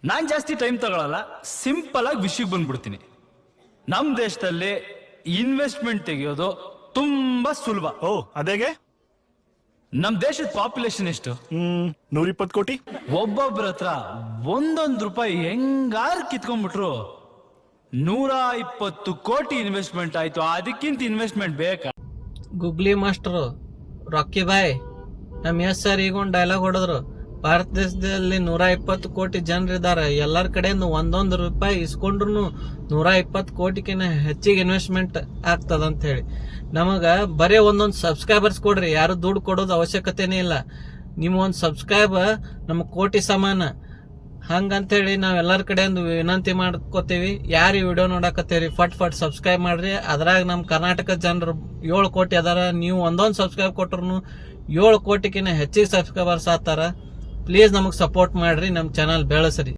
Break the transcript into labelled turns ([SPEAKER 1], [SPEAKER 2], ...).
[SPEAKER 1] ನಾನು ಜಾಸ್ತಿ ಟೈಮ್ ತಗೊಳ್ಳಲ್ಲ, ಸಿಂಪಲ್ ಆಗಿ ವಿಷಯಕ್ಕೆ ಬಂದ್ಬಿಡ್ತೀನಿ. ನಮ್ಮ ದೇಶದಲ್ಲಿ ಇನ್ವೆಸ್ಟ್ಮೆಂಟ್ ತೆಗೆಯೋದು ತುಂಬಾ ಸುಲಭ.
[SPEAKER 2] ಓ ಅದೇಗೆ?
[SPEAKER 1] ನಮ್ಮ ದೇಶದ ಪಾಪ್ಯುಲೇಷನ್ ಎಷ್ಟು?
[SPEAKER 2] 120 ಕೋಟಿ.
[SPEAKER 1] ಒಬ್ಬೊಬ್ಬರ ಹತ್ರ ಒಂದೊಂದು ರೂಪಾಯಿ ಹೆಂಗಾರು ಕಿತ್ಕೊಂಡ್ಬಿಟ್ರು 120 ಕೋಟಿ ಇನ್ವೆಸ್ಟ್ಮೆಂಟ್ ಆಯ್ತು. ಅದಕ್ಕಿಂತ ಇನ್ವೆಸ್ಟ್ಮೆಂಟ್ ಬೇಕಾ?
[SPEAKER 3] ಗುಗ್ಲಿ ಮಾಸ್ಟರು ರಾಕಿ ಬಾಯ್ ನಮ್ಮ ಎಸ್ ಸರ್ ಈಗ ಒಂದು ಡೈಲಾಗ್ ಹೊಡೆದ್ರು. ಭಾರತ ದೇಶದಲ್ಲಿ 120 ಕೋಟಿ ಜನರಿದ್ದಾರೆ. ಎಲ್ಲರ ಕಡೆಯಿಂದ ಒಂದೊಂದು ರೂಪಾಯಿ ಇಸ್ಕೊಂಡ್ರು 120 ಕೋಟಿಗಿನ ಹೆಚ್ಚಿಗೆ ಇನ್ವೆಸ್ಟ್ಮೆಂಟ್ ಆಗ್ತದಂತ ಹೇಳಿ. ನಮಗೆ ಬರೀ ಒಂದೊಂದು ಸಬ್ಸ್ಕ್ರೈಬರ್ಸ್ ಕೊಡ್ರಿ, ಯಾರು ದುಡ್ಡು ಕೊಡೋದು ಅವಶ್ಯಕತೆನೇ ಇಲ್ಲ. ನಿಮ್ಮ ಒಂದು ಸಬ್ಸ್ಕ್ರೈಬ್ ನಮ್ಮ ಕೋಟಿ ಸಮಾನ. ಹಂಗಂತೇಳಿ ನಾವು ಎಲ್ಲರ ಕಡೆಯಿಂದ ವಿನಂತಿ ಮಾಡ್ಕೋತೀವಿ. ಯಾರು ಈ ವಿಡಿಯೋ ನೋಡಕತ್ತೀರಿ ಫಟ್ ಸಬ್ಸ್ಕ್ರೈಬ್ ಮಾಡ್ರಿ. ಅದ್ರಾಗ ನಮ್ಮ ಕರ್ನಾಟಕ ಜನರು 7 ಕೋಟಿ ಅದಾರ. ನೀವು ಒಂದೊಂದು ಸಬ್ಸ್ಕ್ರೈಬ್ ಕೊಟ್ರು 7 ಕೋಟಿಗಿನ ಹೆಚ್ಚಿಗೆ ಸಬ್ಸ್ಕ್ರೈಬರ್ಸ್ ಆತಾರ. ಪ್ಲೀಸ್ ನಮಗೆ ಸಪೋರ್ಟ್ ಮಾಡ್ರಿ, ನಮ್ಮ ಚಾನಲ್ ಬೆಳೆಸ್ರಿ.